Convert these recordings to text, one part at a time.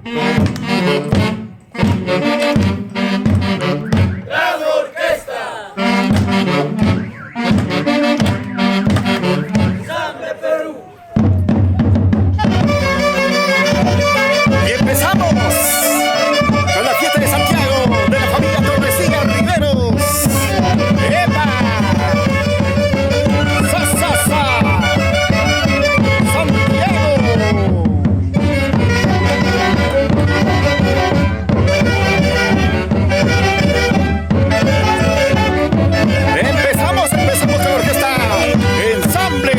Gran Orquesta. Sangre Perú. Y empezamos con la fiesta de Santiago de la familia Torrecilla Riveros. ¡Epa! ¡Sa, sa, sa! ¡Santiago! Empezamos con la orquesta Ensamble.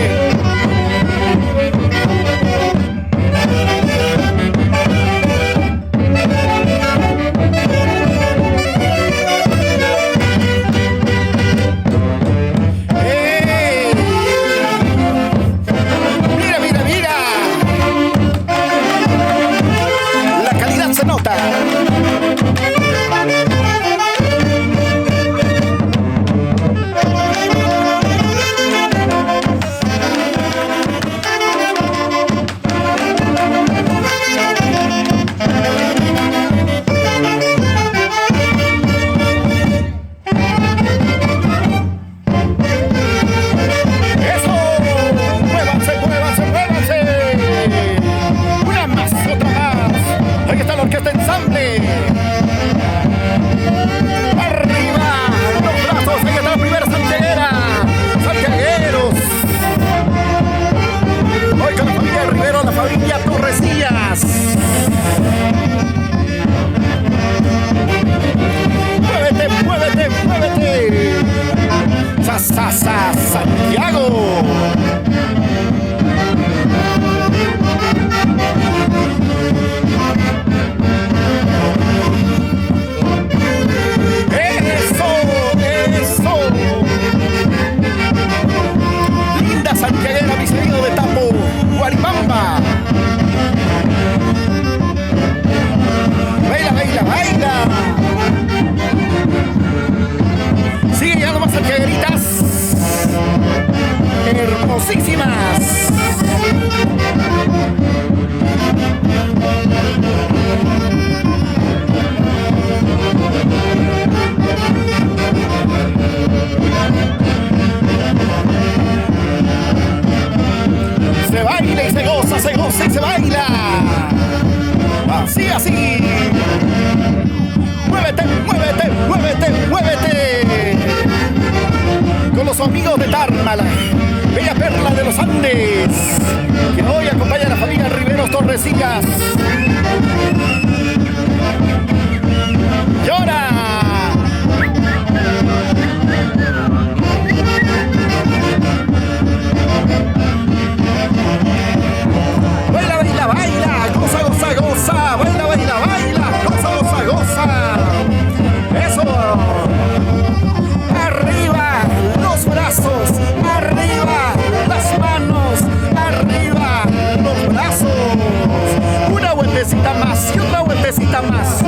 Mira, mira, mira. La calidad se nota. ¡Eso! ¡Muévanse, muévanse, muévanse! ¡Una más, otra más! ¡Ahí está la orquesta Ensamble! ¡Arriba! ¡Los brazos! ¡Ahí está la primera santiaguera! ¡Santiagueros! Hoy con la familia Rivero, la familia Torrecillas. ¡Muévete, muévete, muévete! ¡Sa, sa, sa, Santiago! ¡Eso! ¡Eso! Linda santiaguera, mi seguido de Tapo, Guaribamba. ¡Baila, baila, baila! Sigue llegando más santiagueritas hermosísimas. Se baila y se goza y se baila. Así, así. Muévete, muévete, muévete, muévete. Con los amigos de Tármala, bella perla de los Andes, que hoy acompaña a la familia Riveros Torrecillas. ¡Llora! ¡Baila, baila, baila! ¡Goza, goza, goza! ¡Baila, baila, baila! ¡Goza, goza, goza! ¡Eso! ¡Arriba los brazos! ¡Arriba las manos! ¡Arriba los brazos! Una vueltecita más y otra vueltecita más.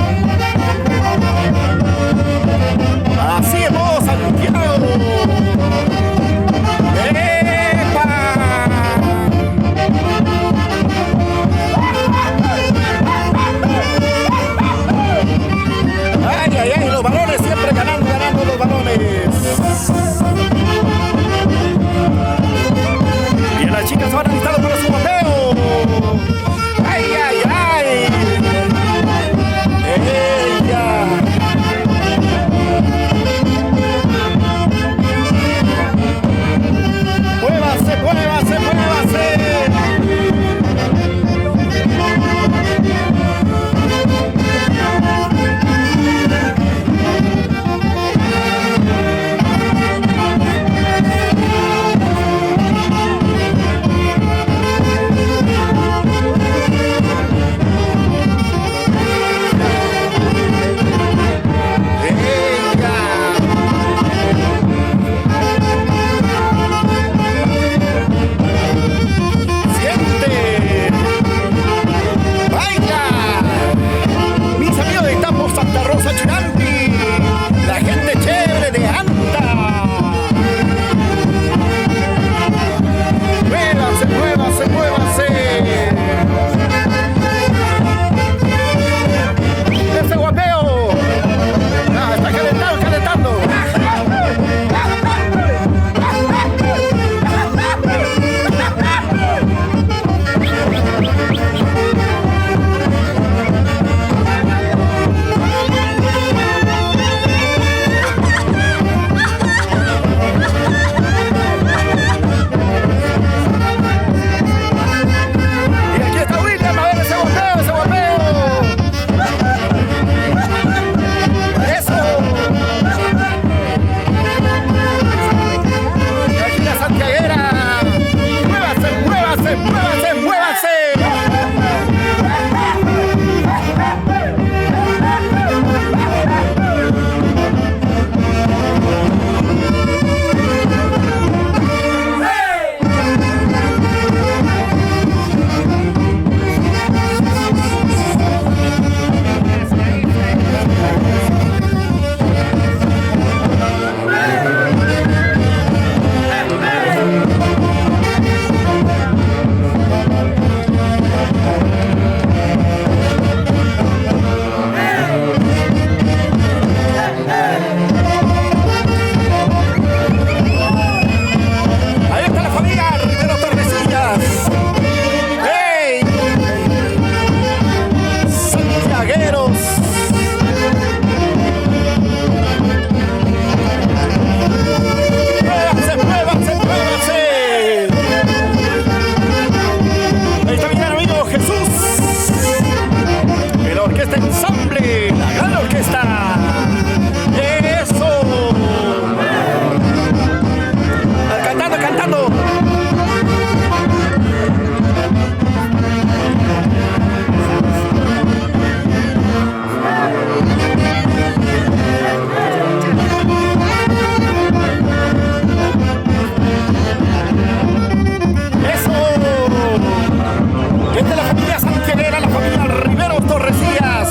Así es, vos, Santiago. ¡Epa! ¡Ay, ay, ay! Los balones siempre ganando, ganando los balones. Y las chicas se van alistando para su bateo. ¡Ay, ay, ay! Riveros. ¡Muévanse, muévanse, muévanse! Ahí está mi gran amigo Jesús. La orquesta ensamble, la gran orquesta. ¡Eso! Cantando, cantando. Es de la familia Santiaguera, la familia Riveros Torrecillas.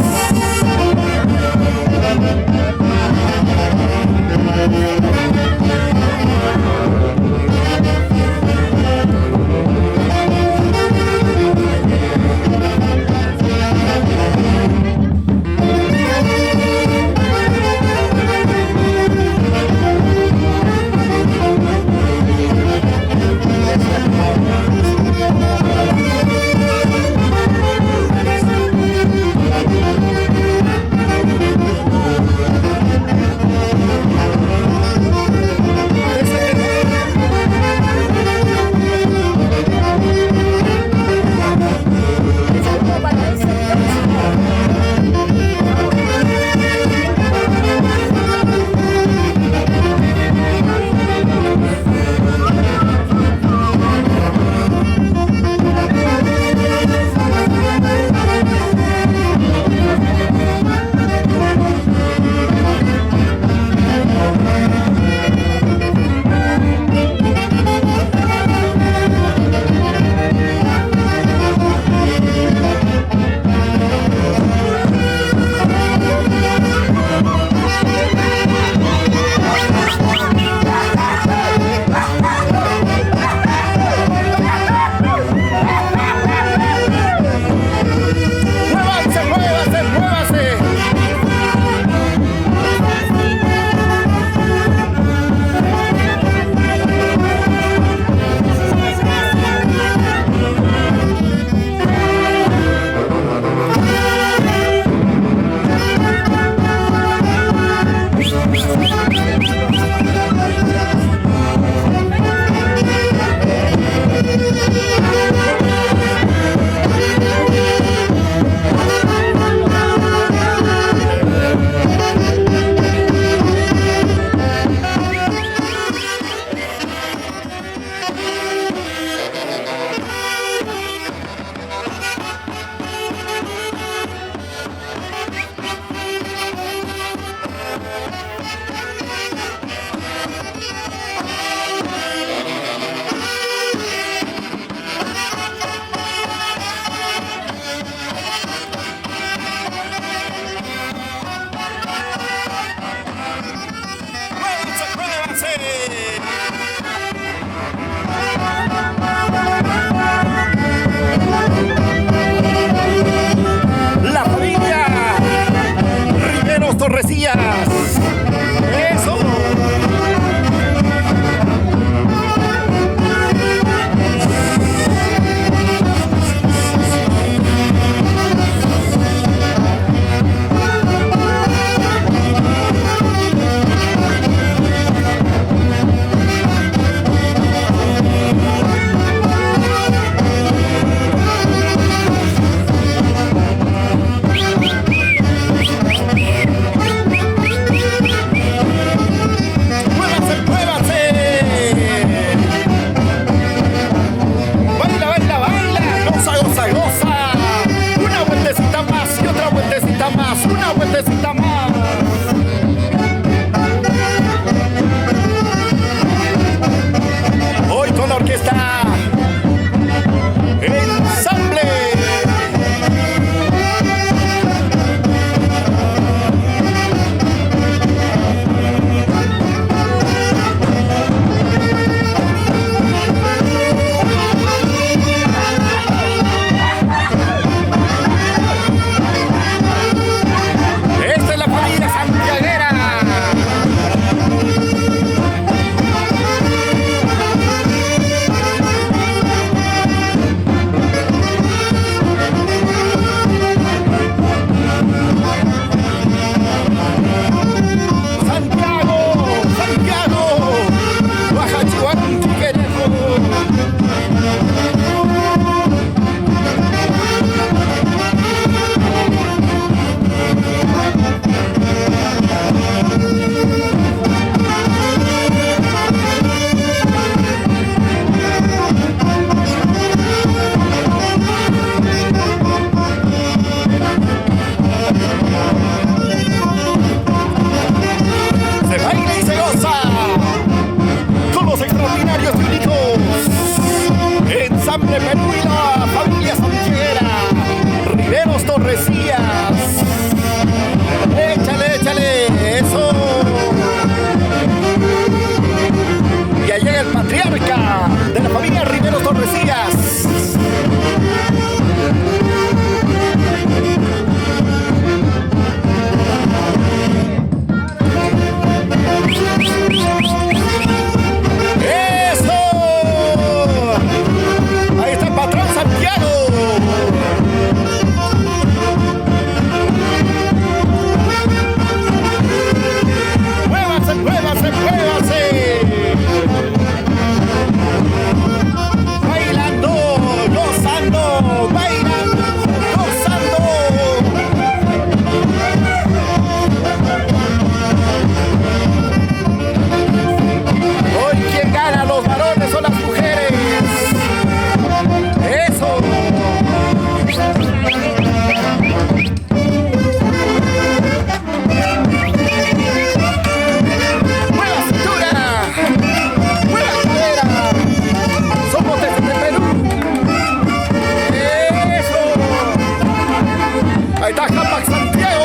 Ahí está Capac Santiago.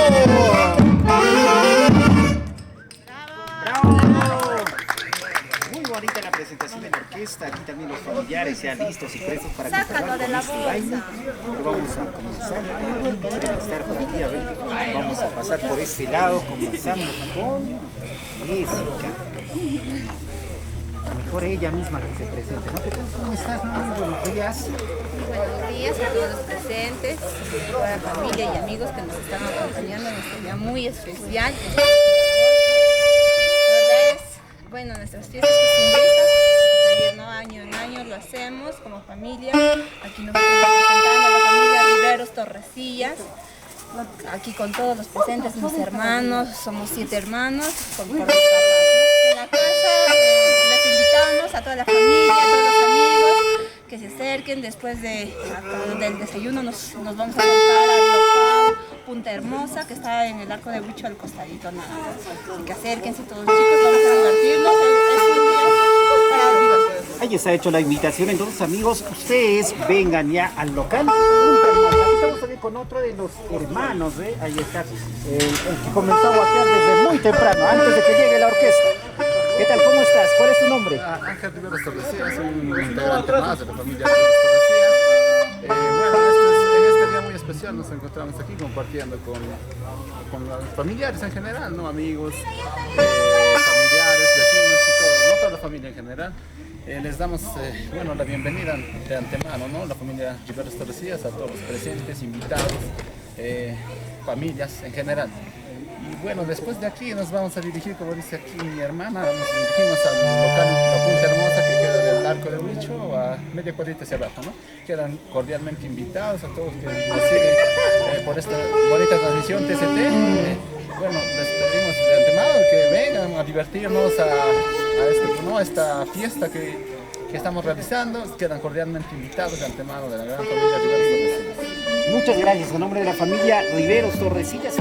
¡Bravo! Muy bonita la presentación de la orquesta. Aquí también los familiares ya listos y prestos para continuar con este baile. Pero vamos a comenzar. Quieren estar por aquí, a ver. Vamos a pasar por este lado. Comenzamos con Jessica. Mejor ella misma que se presente, ¿no? ¿Cómo estás, no? Buenos días. Buenos días a todos los presentes, a toda la familia y amigos que nos están acompañando en este día muy especial. La verdad es, bueno, nuestras fiestas costumbristas, ¿no? Año en año lo hacemos como familia. Aquí nos estamos presentando a la familia Riveros Torrecillas. Aquí con todos los presentes, mis hermanos, somos 7 hermanos, con mis papás, ¿no? En la casa les invitamos a toda la familia, a todos los amigos que se acerquen. Después del desayuno nos vamos a montar al local Punta Hermosa, que está en el arco de Huicho al costadito nada más. Así que acérquense todos los chicos, vamos a divertirnos. Es un día para divertirnos. Ahí está hecho la invitación, entonces amigos, ustedes vengan ya al local Punta Hermosa. Aquí estamos también con otro de los hermanos, ¿eh? Ahí está, el que comenzó a guatear desde muy temprano, antes de que llegue la orquesta. ¿Qué tal? ¿Cómo estás? ¿Cuál es tu nombre? Ángel Riveros Torrecillas, soy un integrante más de la familia Riveros Torrecillas. En este día muy especial nos encontramos aquí compartiendo con los familiares en general, ¿no? Amigos, familiares, vecinos y todo, ¿no? Toda la familia en general. Les damos bueno, la bienvenida de antemano, ¿no? La familia Riveros Torrecillas, a todos los presentes, invitados, familias en general. Y bueno, después de aquí nos vamos a dirigir, como dice aquí mi hermana, nos dirigimos al local La Punta Hermosa, que queda del arco de Huicho a media cuadrita hacia abajo, ¿no? Quedan cordialmente invitados a todos que nos siguen por esta bonita transmisión TCT. Bueno, les pedimos de antemano que vengan a divertirnos a esta fiesta que estamos realizando. Quedan cordialmente invitados de antemano de la gran familia Riveros Torrecillas. Muchas gracias, en nombre de la familia Riveros Torrecillas.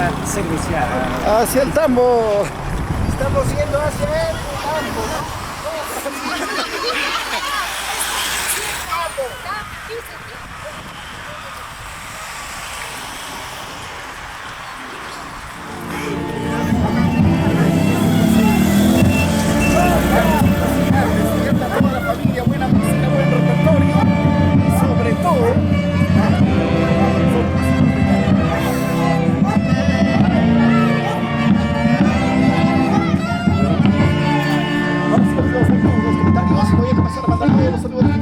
ruta cervecera. Hacia el tambo. Estamos yendo hacia el campo. Toda la familia, buena música, buen repertorio y sobre todo vamos a ver los comentarios. Voy a comenzar a mandar los saludos de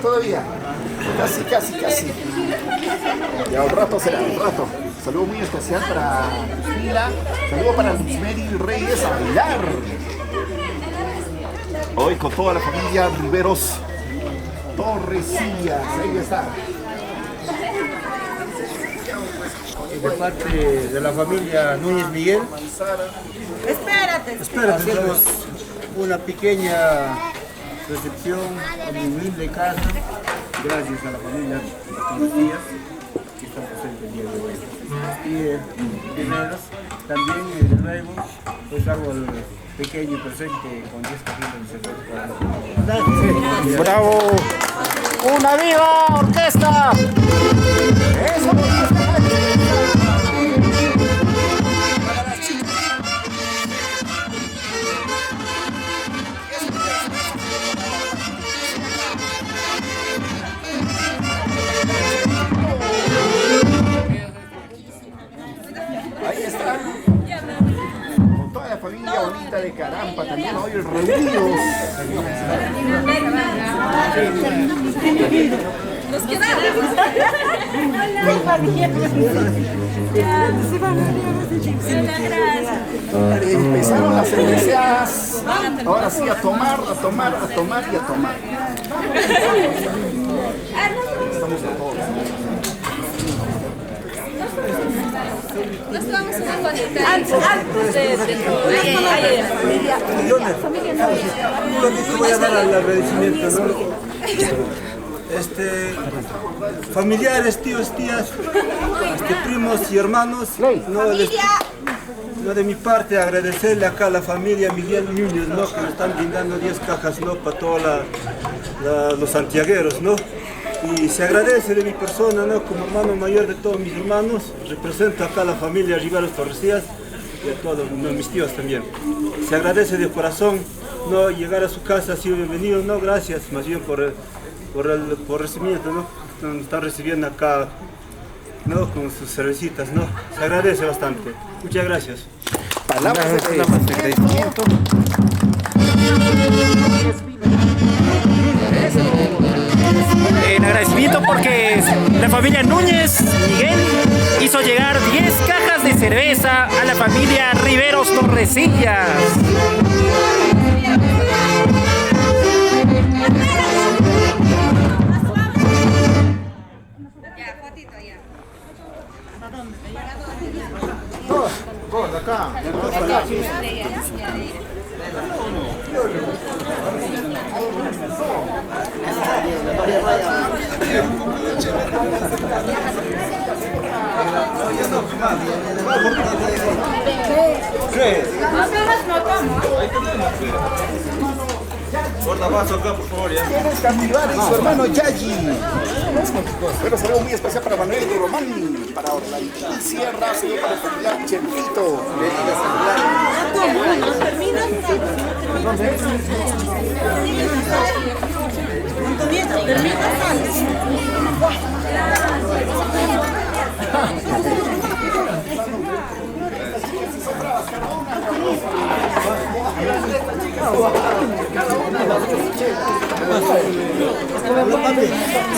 Todavía. Casi. Ya un rato será, un rato. Saludo muy especial para Mila. Saludo para Luzmeri Reyes Aguilar. Hoy con toda la familia Riveros Torresillas. Ahí está. De parte de la familia Núñez Miguel. Espérate, hacemos una pequeña recepción en mi humilde casa, gracias a la familia Torresillas que están presentes el día de hoy. Y primero, también de nuevo, pues hago el pequeño presente con 10 cajitas de cerveza. ¡Bravo! ¡Una viva orquesta! ¡Eso! Ahí está. Con toda la familia bonita de Carampa, también hoy reunidos. Nos quedamos. Empezaron las cervezas. Ahora sí, a tomar y a tomar. Estamos todos. Nos vamos a una bonita. Antes de Un ratito voy a dar el agradecimiento, ¿no? Familiares, tíos, tías, primos y hermanos, no de mi parte agradecerle acá a la familia Miguel Núñez, ¿no? Que me están brindando 10 cajas, ¿no? Para todos los santiagueros, ¿no? Y se agradece de mi persona, ¿no? Como hermano mayor de todos mis hermanos, represento acá a la familia Riveros Torresillas y a todos mis tíos también. Se agradece de corazón, ¿no? Llegar a su casa ha sido bienvenido, ¿no? Gracias más bien por recibimiento, ¿no? Nos están recibiendo acá, ¿no? Con sus cervecitas, ¿no? Se agradece bastante. Muchas gracias. Palabras de agradecimiento. En agradecimiento porque la familia Núñez Miguel hizo llegar 10 cajas de cerveza a la familia Riveros Torresillas. Todos acá. Guardabazo acá, por favor, ya. Tienes Capibara y su hermano Yayi. Pero saludo muy especial para Manuel y Román, para Orlandín Sierra, saludo para el familiar Chempito.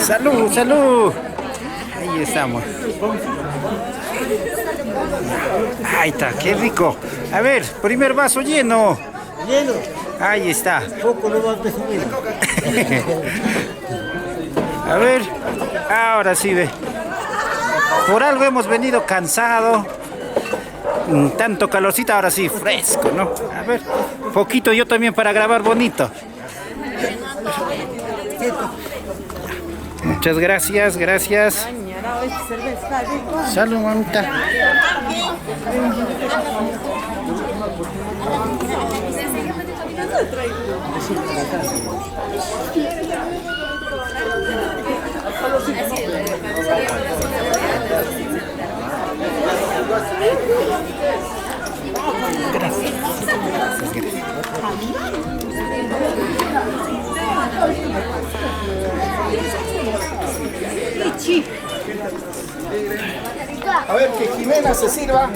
Salud, salud. Ahí estamos. Ahí está, qué rico. A ver, primer vaso lleno. Lleno. Ahí está. Poco no va a empezar. A ver, ahora sí ve. Por algo hemos venido cansado. Tanto calorcito, ahora sí, fresco, ¿no? A ver, poquito yo también para grabar bonito. Muchas gracias, gracias. Salud, mamita. A ver, que Jimena se sirva.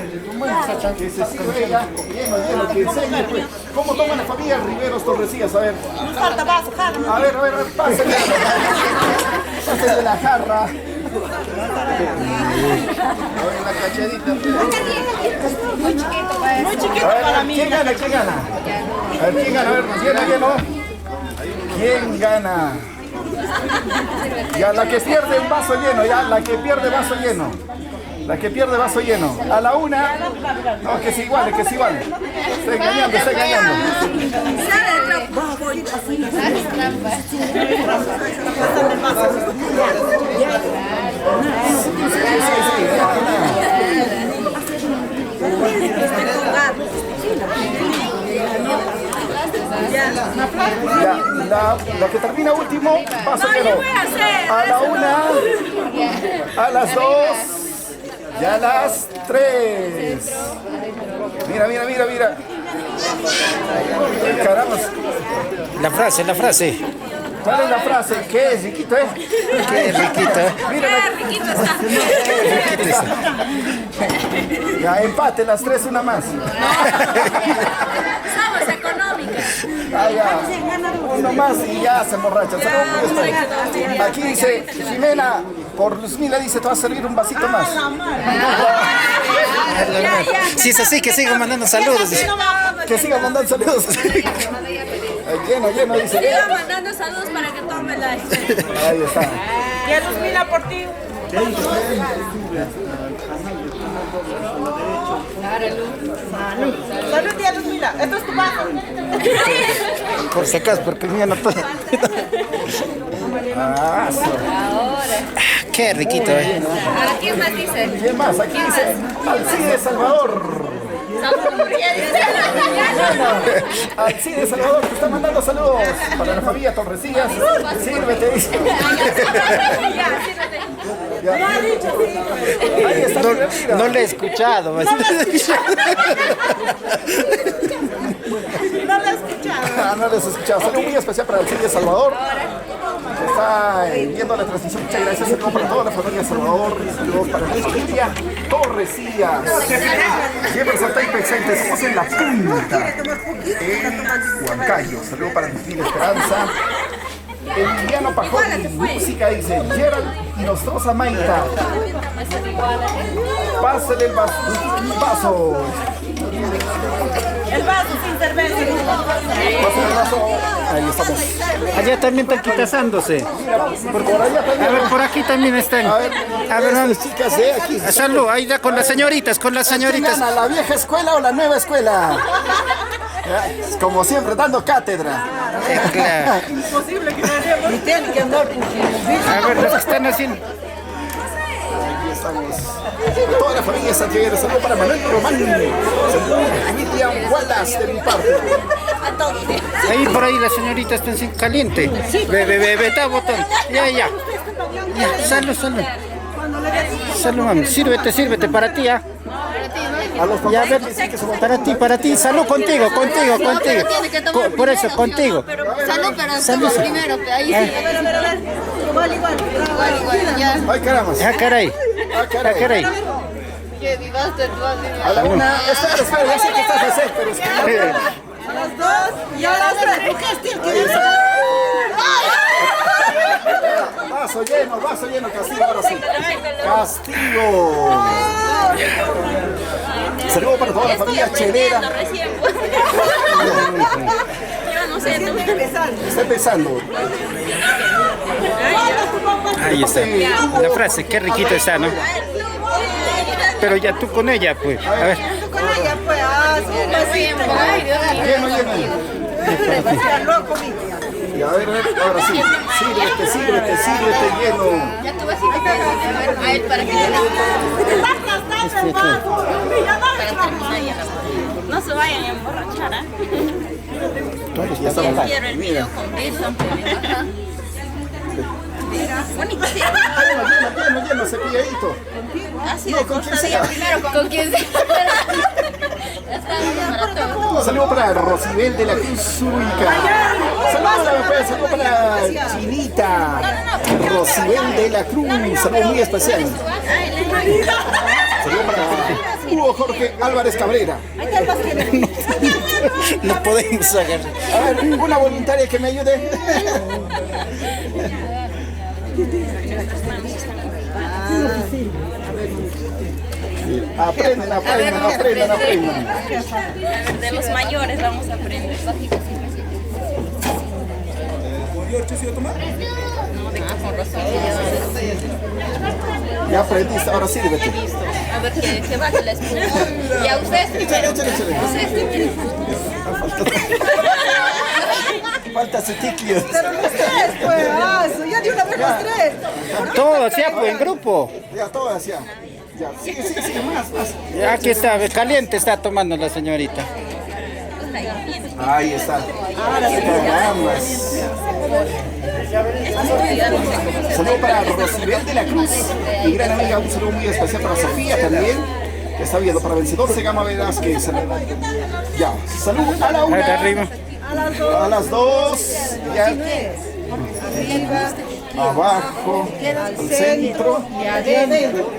Que se sirva ella. Lleno, que enseñe, pues. ¿Cómo toma la familia Riveros Torrecillas? A ver. Falta vaso, jarra. A ver, pásenle. Pásenle la jarra. A ver, la cachadita. Muy chiquito para mí. ¿Quién gana? A ver, ¿quién gana? A ver, lleno. ¿Quién gana? Ya, la que pierde un vaso lleno, ya, la que pierde vaso lleno. La que pierde vaso lleno. A la una. No, que se iguale. Está engañando. La que termina último, paso lleno. A la una, a las dos y a las tres. Mira. Caramba. La frase. ¿Cuál es la frase? ¿Qué es riquito, Qué riquito. Mira, Qué riquito está. Qué riquito está. ya, empate, las tres, una más. Somos económicas. Ya. Uno más y ya se emborracha. Aquí dice, Jimena, por Luzmila dice, te va a servir un vasito más. Si es así, que sigan mandando saludos. Que siga mandando saludos. Lleno, dice. Siga mandando saludos para que tome la. Ahí está. Ya Luzmila por ti. Salud, tía Luzmila. Esto es tu vaso. Por si acaso, porque el mío no puede. Qué riquito, ¿A quién más dice? ¿Quién más? Aquí dice Alcide Salvador. Alcide Salvador te está mandando saludos para la familia Torrecillas. Sírvete, dice. Ahí está, mira. No le he escuchado. No lo he escuchado. No les he escuchado. Saludo muy especial para Alcide Salvador. Que está viendo la transmisión. Muchas gracias. Saludo para toda la familia Salvador. Saludos para la familia Torrecillas. Siempre está ahí presente. Estamos en la punta. En Huancayo. Saludo para mi familia Esperanza. Emiliano Pajón, música dice Gerald y Nostrosa Maita. Pásale el vaso. El vaso sin cerveza. Pásale el vaso. Ahí estamos. Allá también están quitazándose. Por allá A también. ver, por aquí también están. A ver, vamos. chicas, aquí. Salud, ahí da con las señoritas, ¿Quién gana, la vieja escuela o la nueva escuela? Como siempre, dando cátedra. Claro. Imposible que nadie. Y tienen que andar. A ver, lo que están haciendo. Aquí estamos. Toda la familia Santiago. Saludo para Manuel Román. Saludo a William Wallace de mi parte. Ahí por ahí las señoritas están sin caliente. Ve, está botón. Ya. Salud. Salud, mami. Sírvete para ti, ¿ah? A los Ya, a papás ver, para ti. Salud contigo. Por eso, contigo. Salud, pero primero, que ahí sí. A ver. Igual, ya. Ay, caramba. Ah, caray. Que vivaste tú así. A la una. Espera, ya sé que estás a hacer, pero es que A las dos y a las tres. Vaso lleno, castigo ahora sí. Castigo. Saludos para toda la familia Chelera. Yo no sé, tú. Está empezando. Ahí está. La frase, qué riquito está, ¿no? Pero ya tú con ella, pues. A ver. Con ella, pues, un vasito. Lleno. Loco, mi tía. Y a ver, ahora sí. Sírvete, lleno. Ya tú vas a ir para que te No se vayan a emborrachar, ¿eh? Ya estamos. Quiero el video con beso. Bonito, sí. Lleno, cepilladito. Así de cortadilla primero con quien sea. Saludos para Rosibel de la Cruz Zúrica. Saludos para Chinita. Rosibel de la Cruz. Saludos muy especial. Saludos para Hugo Jorge Álvarez Cabrera. No podemos agarrar. A ver, una voluntaria que me ayude. Aprendan, aprendan, aprendan, aprendan. De los mayores vamos a aprender. Ya aprendiste, ahora sírvete. A ver que baje la espuma. Y a ustedes primero. Ustedes primero. Falta su tiquio. Pero los tres, pues, ya de una vez los tres. Todos ya, pues, en grupo. Ya, todas ya. Ya, sigue, sigue, sigue, más. Ya, aquí está, caliente está tomando la señorita. Ahí está. Carambas. Saludo para Rosibel de la Cruz. Mi gran amiga, un saludo muy especial para Sofía también, que está viendo para Vencedor Segama Velázquez. Ya, salud a la una. Arriba. A las dos. Ya. Arriba. Abajo. Al centro. Y adentro.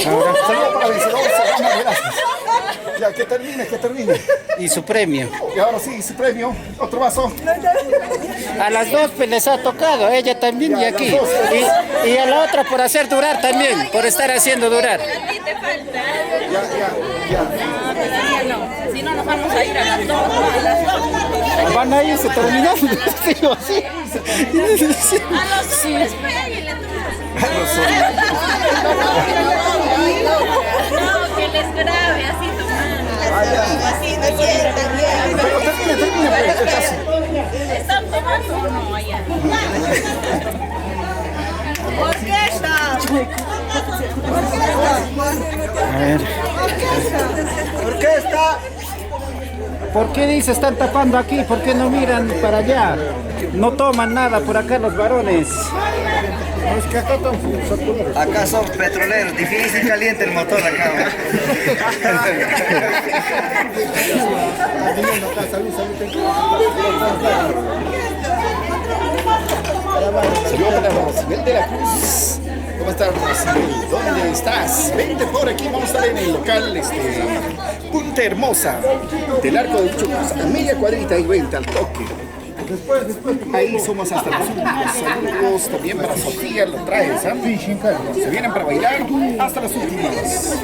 Saludo para Vencedor Segama Velázquez. Ya, que termine, que termine. Y su premio. Y ahora sí, su premio. Otro vaso. A las dos pues, les ha tocado, ella también y aquí. Y a la otra por hacer durar también, por estar haciendo durar. A ti te falta. Ya. Si no, nos vamos a ir a las 2. Van a irse terminando. Digo, sí. No, que les grabe, así tomando. Así te Pero termine, pues, el caso. ¿Están tomando o no allá? Orquesta. A ver. Orquesta. ¿Por qué dice están tapando aquí? ¿Por qué no miran para allá? No toman nada por acá los varones. Acá son petroleros, difícil y caliente el motor acá. Saludos para Rosibel de la Cruz. ¿Cómo estás, Rosibel? ¿Dónde estás? Vente por aquí, vamos a estar en el local Punta Hermosa del Arco de Chucos, a media cuadrita y vente al toque. Ahí somos hasta los últimos. Saludos también para Sofía, lo traes, ¿ah? Se vienen para bailar hasta las últimas.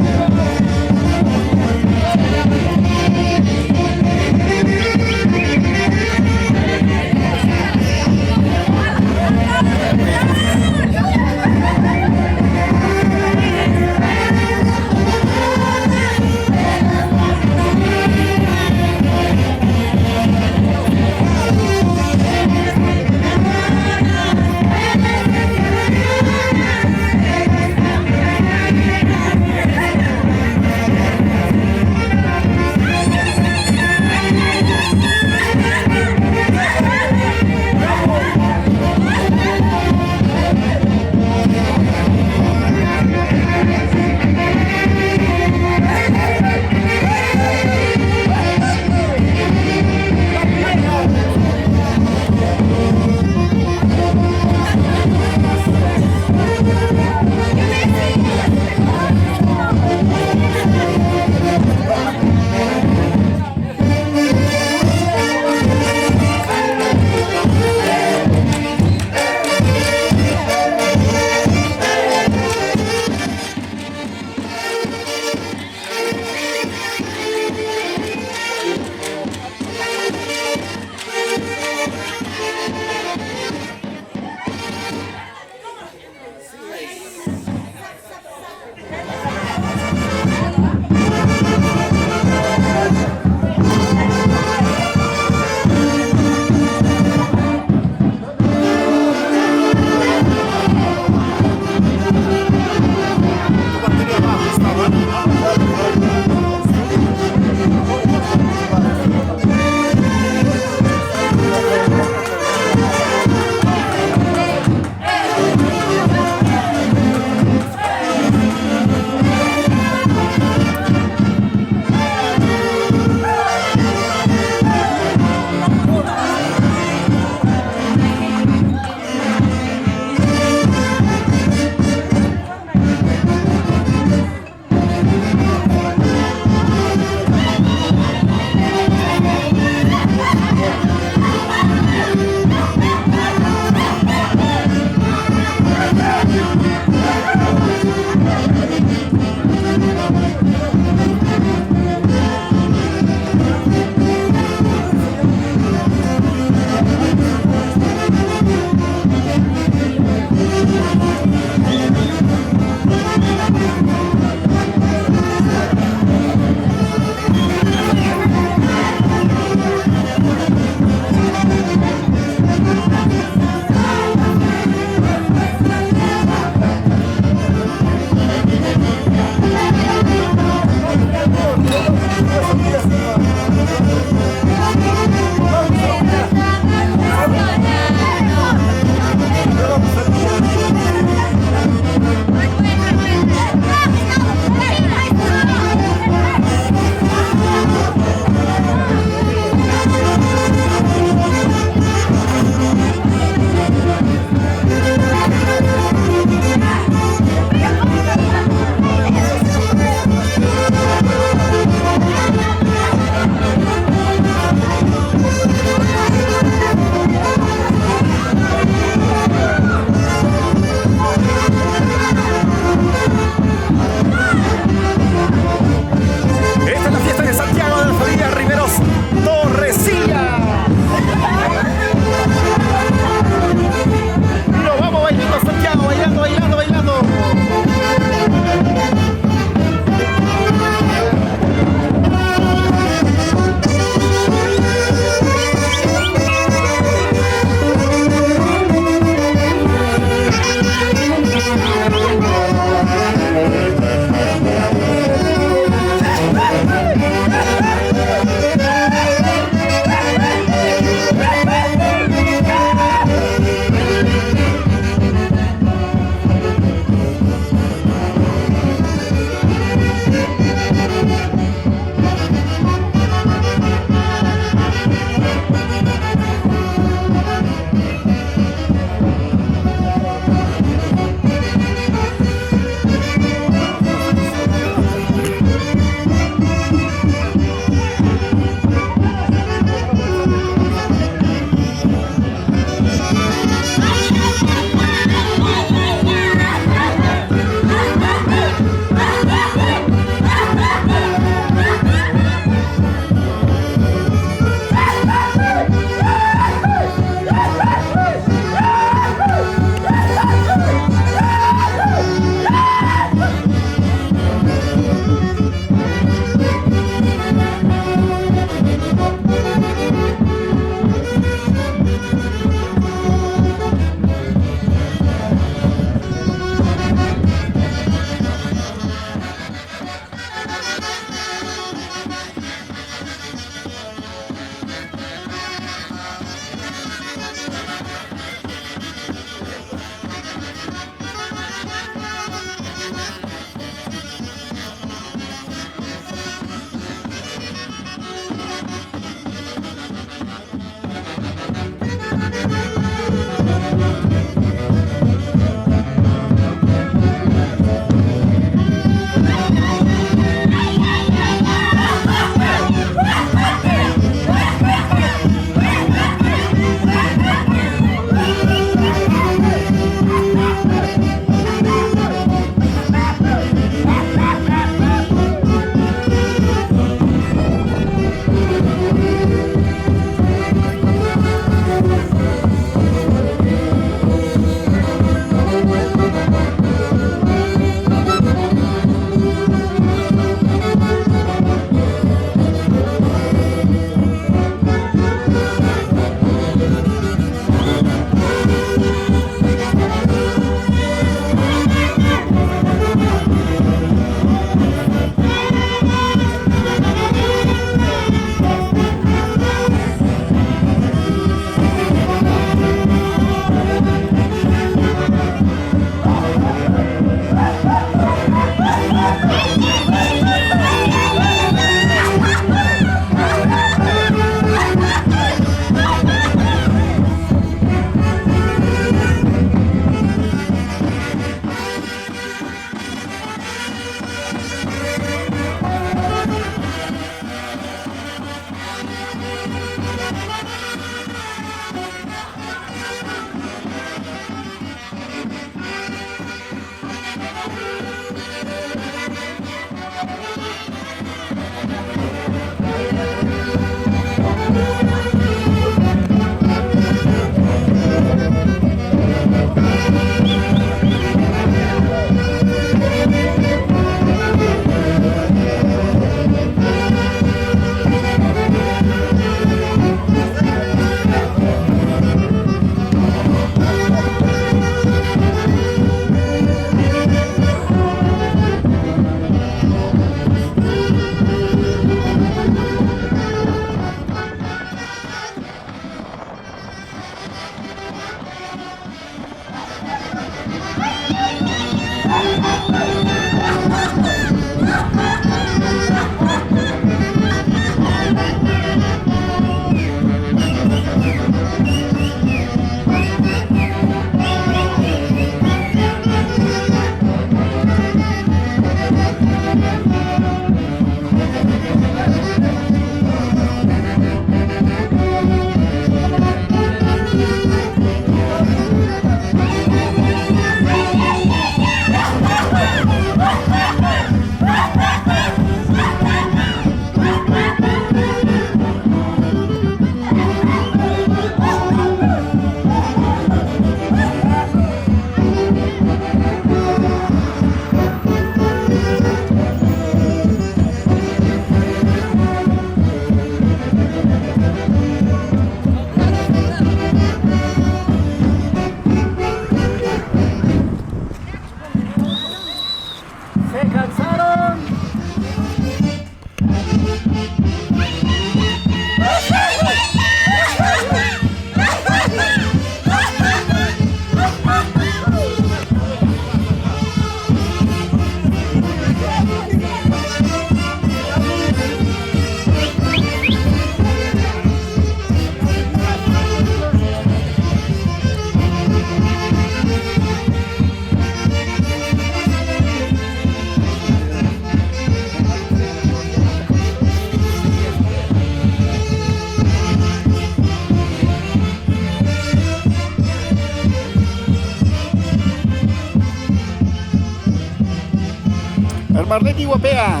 Marlene Guapea.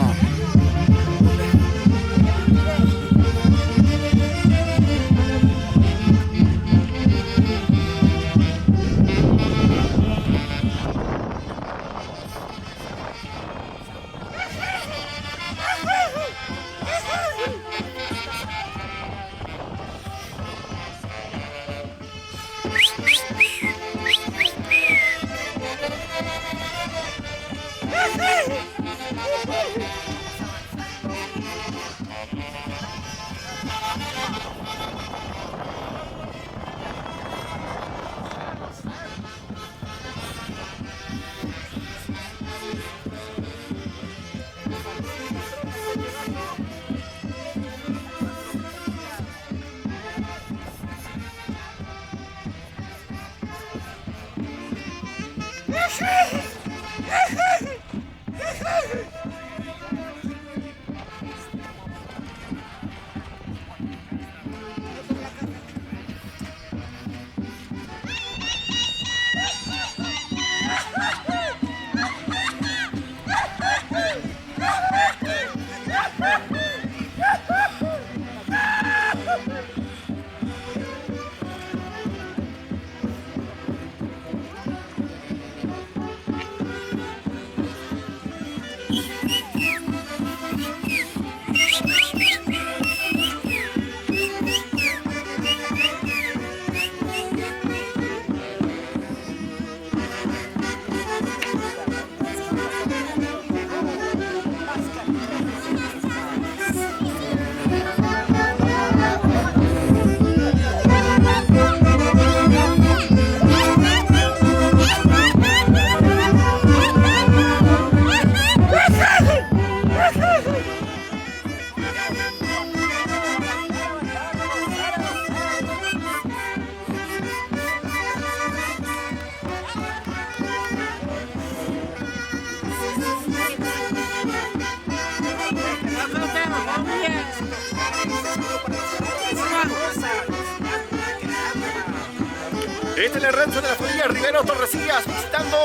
Este es el rancho de la familia Rivero Torresillas, visitando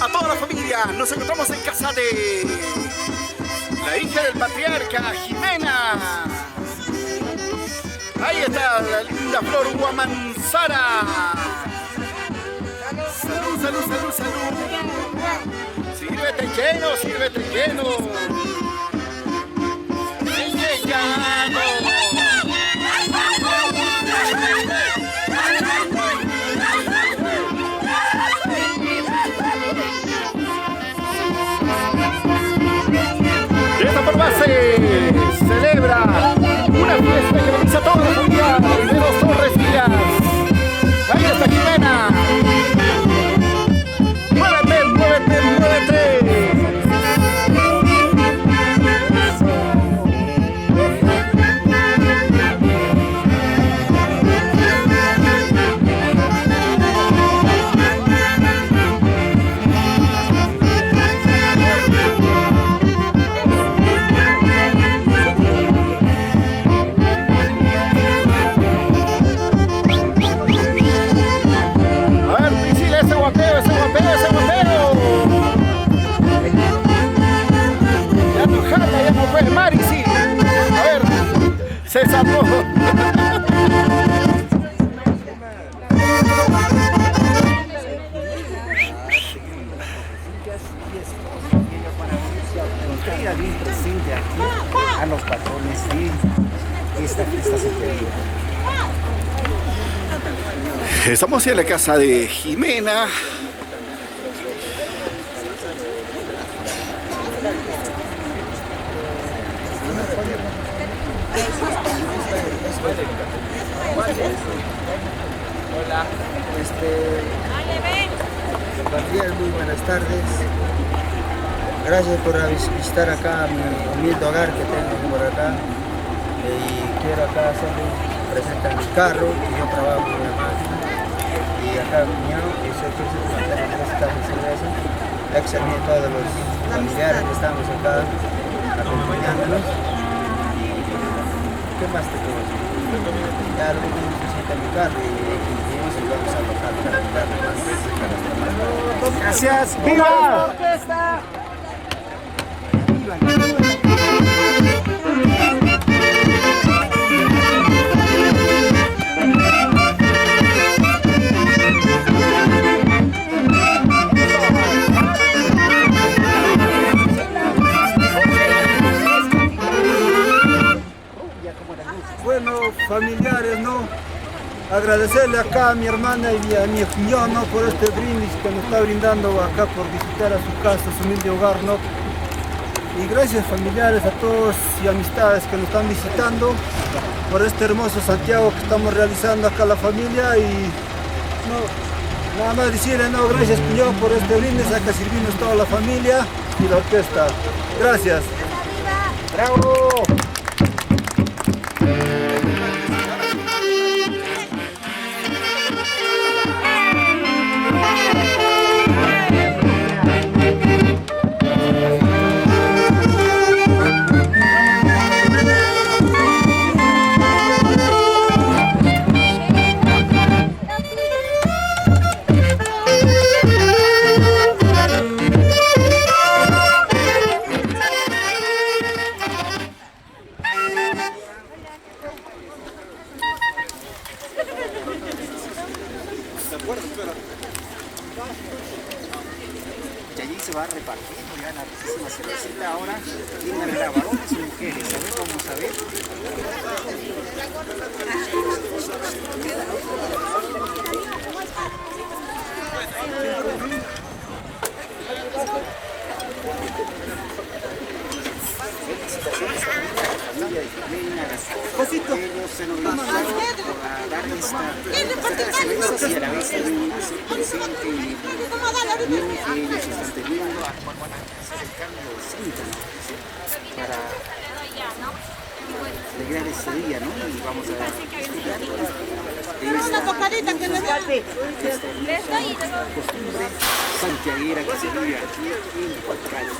a toda la familia. Nos encontramos en casa de la hija del patriarca, Jimena. Ahí está la linda Flor Guamanzara. Salud, salud, salud, salud. Sírvete lleno, sírvete lleno. De esta forma se celebra una fiesta que realiza toda la familia de los Torresillas. Ahí está Jimena. Muévete, muévete, muévete. Se salvó. Bien presente aquí a los patrones de esta fiesta superior. Estamos en la casa de Jimena. Hola. Familiares, muy buenas tardes. Gracias por visitar acá mi humilde hogar que tengo por acá. Y quiero acá hacerles presentar mi carro, que yo trabajo con la máquina. Y acá mi cuñado, que soy presidente de la cerveza. Excelente a todos los familiares que estamos acá acompañándonos. Y ¿qué más te puedo decir? Ya lo último presenta mi carro y vamos a tocar para darle más para las Gracias. ¡Viva! Bueno, familiares, ¿no? Agradecerle acá a mi hermana y a mi cuñado, ¿no? Por este brindis que nos está brindando acá por visitar a su casa, su humilde hogar, ¿no? Y gracias familiares a todos y amistades que nos están visitando por este hermoso Santiago que estamos realizando acá la familia y no, nada más decirle, no, gracias cuñado por este brindis, acá servimos toda la familia y la orquesta. Gracias. ¡Bravo! Y allí se va repartiendo ya la riquísima cervecita. Ahora vienen a ver a varones y mujeres. A ver, vamos a ver. Felicitaciones a la familia de Jimena, ellos se nos invitaron por dar esta cerveza y a la vez también presente y también que ellos están teniendo van a hacer el cambio de síntomas para alegrar ese día, ¿no? Y vamos a disfrutar de esta costumbre santiaguera que se vive aquí en Huancayo.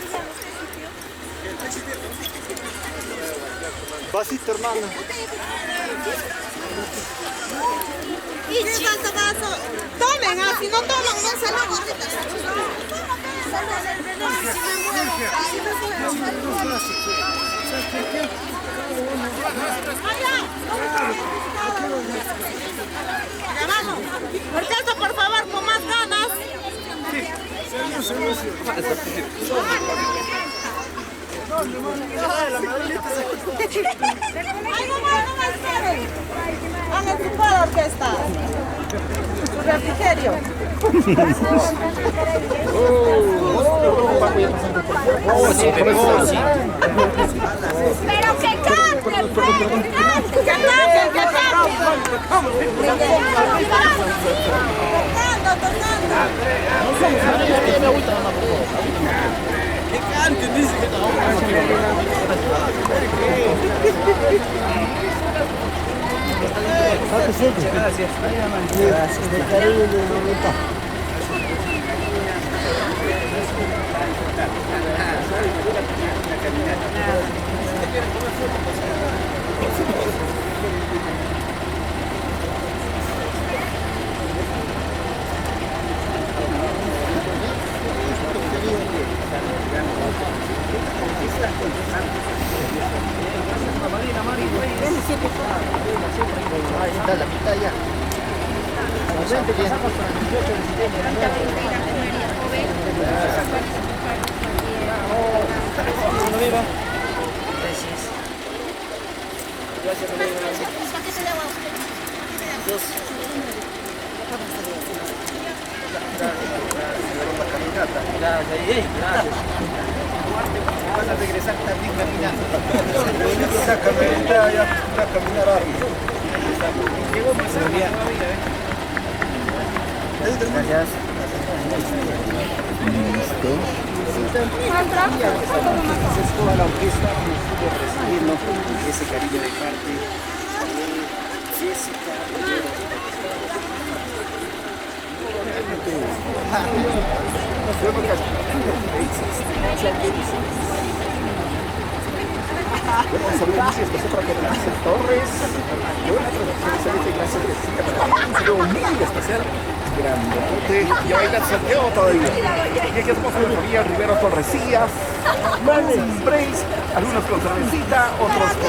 Vasito, hermano. Y tanto vaso. Tomen, si no toman, no se lo vamos. Orquesta, por favor, con más ganas. Ay, no más esperen. Hagan su para orquesta. Su refrigerio. Pero que cante, pues, que cante. Vas a regresar también caminando. ya a caminar harto. Llegó más todavía. Gracias. Listo. Entonces toda la orquesta nos pudo recibirlo, ese cariño de parte de Jessica. Bueno, un saludo muy especial para Gracias Torres. Y una transmisión excelente, gracias Jessica. Un saludo muy especial. Grandote. Y ahorita Santiago todavía. Y aquí estamos con María Rivero Torrecillas. Sin Brace. Algunos con cervecita, otros con...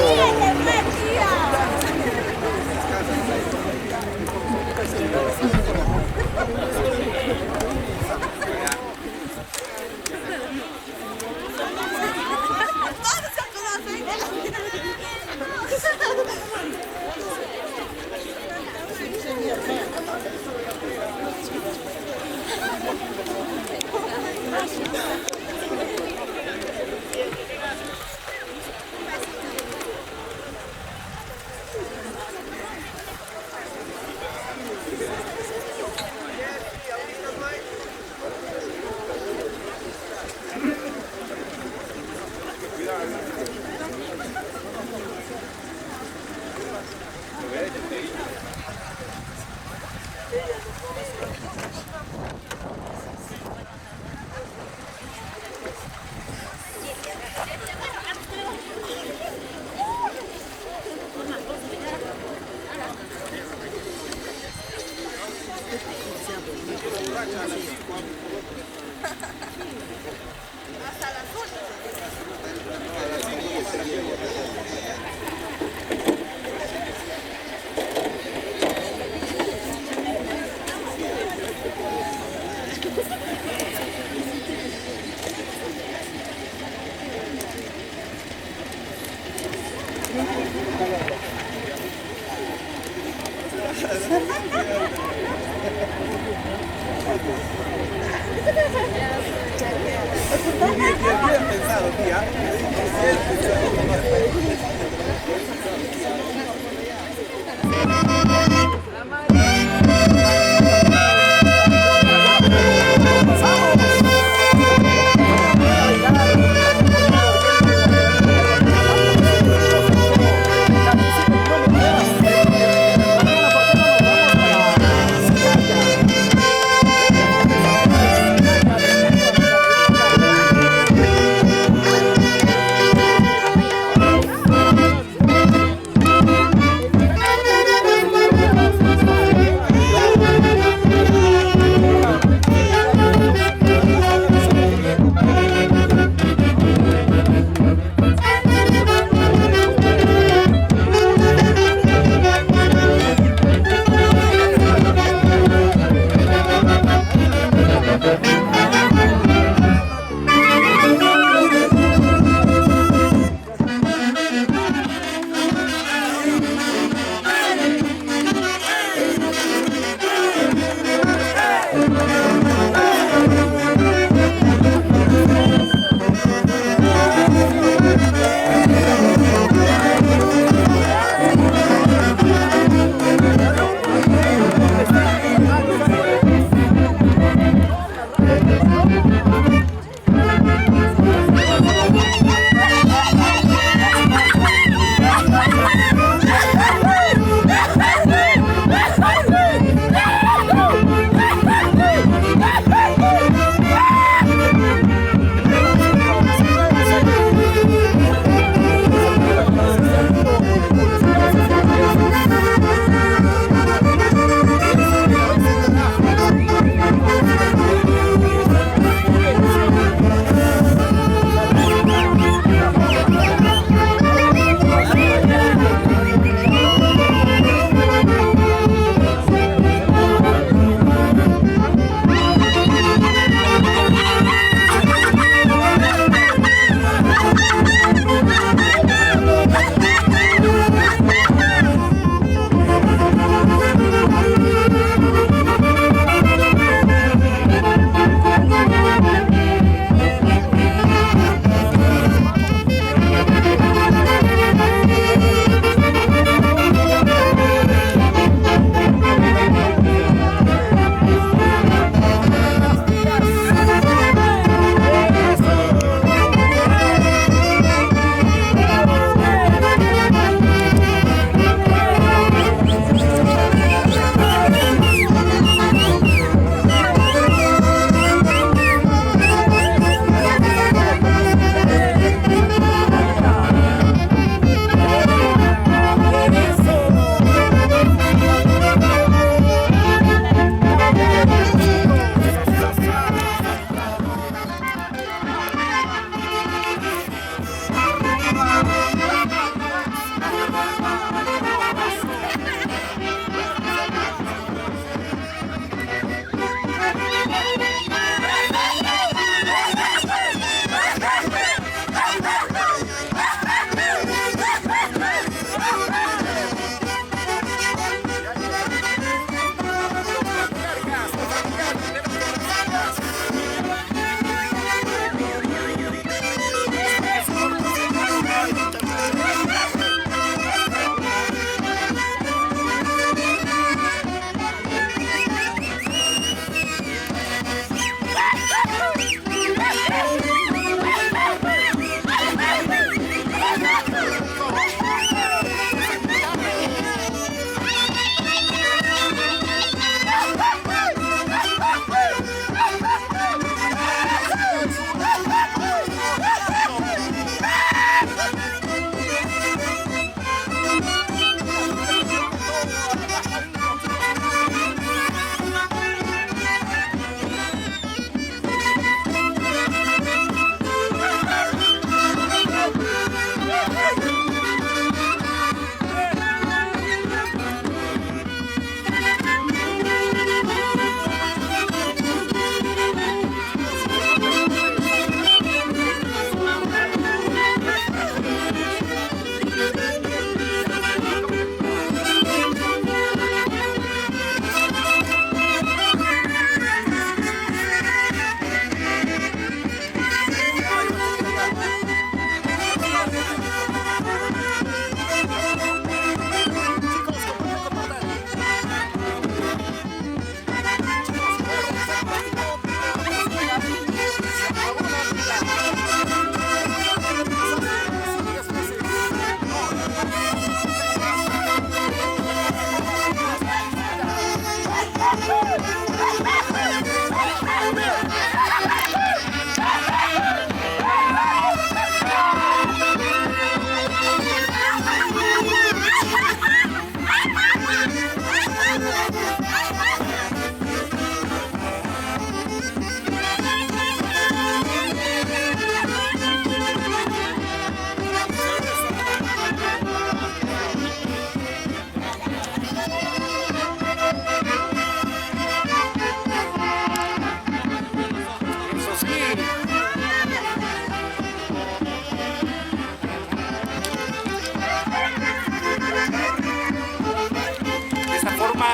Bien pensado, tía.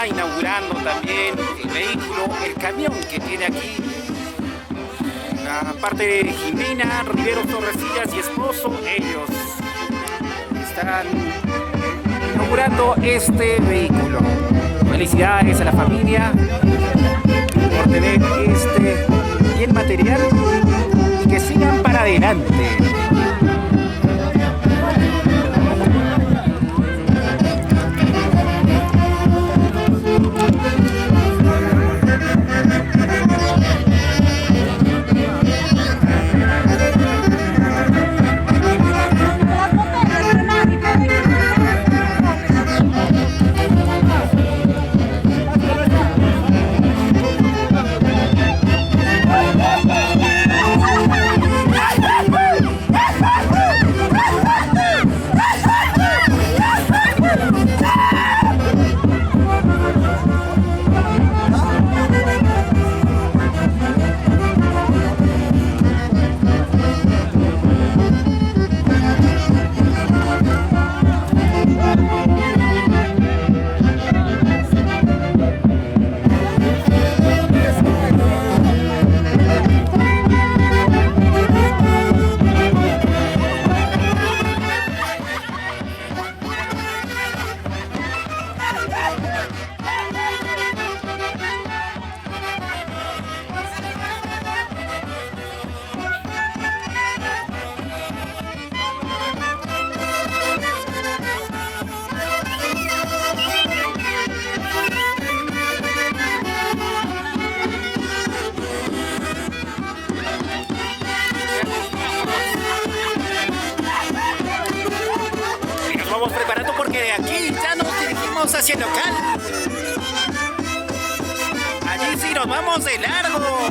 está inaugurando también el vehículo, el camión que tiene aquí. Aparte de Jimena Riveros Torrecillas y esposo, ellos están inaugurando este vehículo. Felicidades a la familia por tener este bien material y que sigan para adelante. Vamos preparando porque de aquí ya nos dirigimos hacia el local. Allí sí nos vamos de largo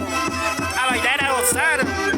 a bailar, a gozar.